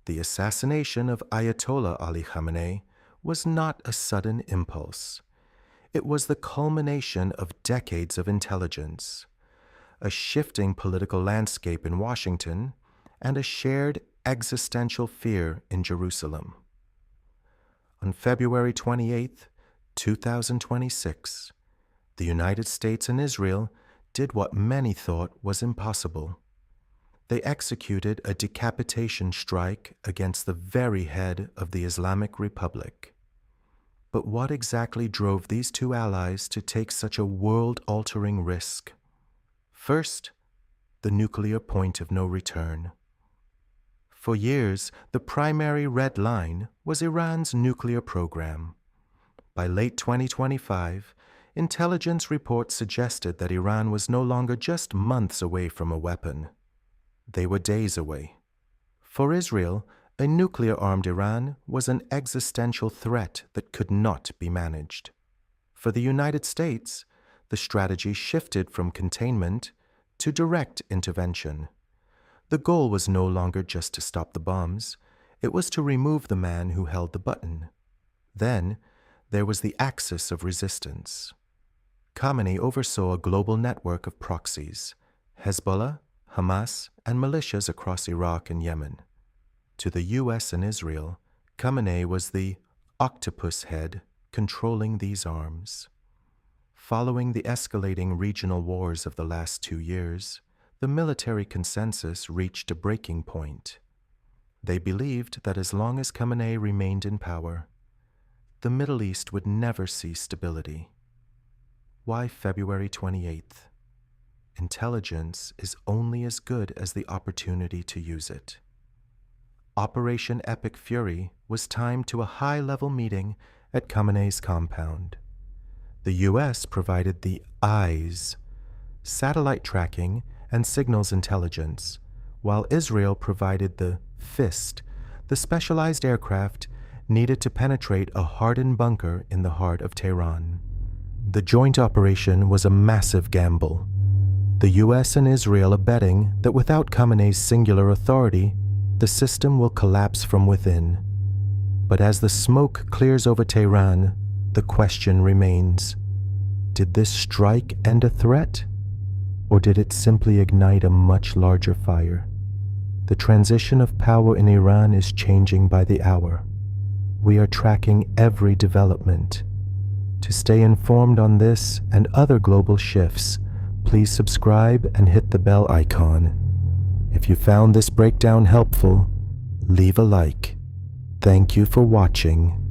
The assassination of Ayatollah Ali Khamenei was not a sudden impulse. It was the culmination of decades of intelligence, a shifting political landscape in Washington, and a shared existential fear in Jerusalem. On February 28, 2026, the United States and Israel did what many thought was impossible. They executed a decapitation strike against the very head of the Islamic Republic. But what exactly drove these two allies to take such a world-altering risk? First, the nuclear point of no return. For years, the primary red line was Iran's nuclear program. By late 2025, intelligence reports suggested that Iran was no longer just months away from a weapon. They were days away. For Israel, a nuclear-armed Iran was an existential threat that could not be managed. For the United States, the strategy shifted from containment to direct intervention. The goal was no longer just to stop the bombs, it was to remove the man who held the button. Then, there was the axis of resistance. Khamenei oversaw a global network of proxies, Hezbollah, Hamas, and militias across Iraq and Yemen. To the U.S. and Israel, Khamenei was the Octopus head controlling these arms. Following the escalating regional wars of the last 2 years, the military consensus reached a breaking point. They believed that as long as Khamenei remained in power, the Middle East would never see stability. Why February 28th? Intelligence is only as good as the opportunity to use it. Operation Epic Fury was timed to a high-level meeting at Khamenei's compound. The U.S. provided the eyes, satellite tracking, and signals intelligence, while Israel provided the fist, the specialized aircraft needed to penetrate a hardened bunker in the heart of Tehran. The joint operation was a massive gamble. The U.S. and Israel are betting that without Khamenei's singular authority, the system will collapse from within. But as the smoke clears over Tehran, the question remains: did this strike end a threat, or did it simply ignite a much larger fire? The transition of power in Iran is changing by the hour. We are tracking every development. To stay informed on this and other global shifts, please subscribe and hit the bell icon. If you found this breakdown helpful, leave a like. Thank you for watching.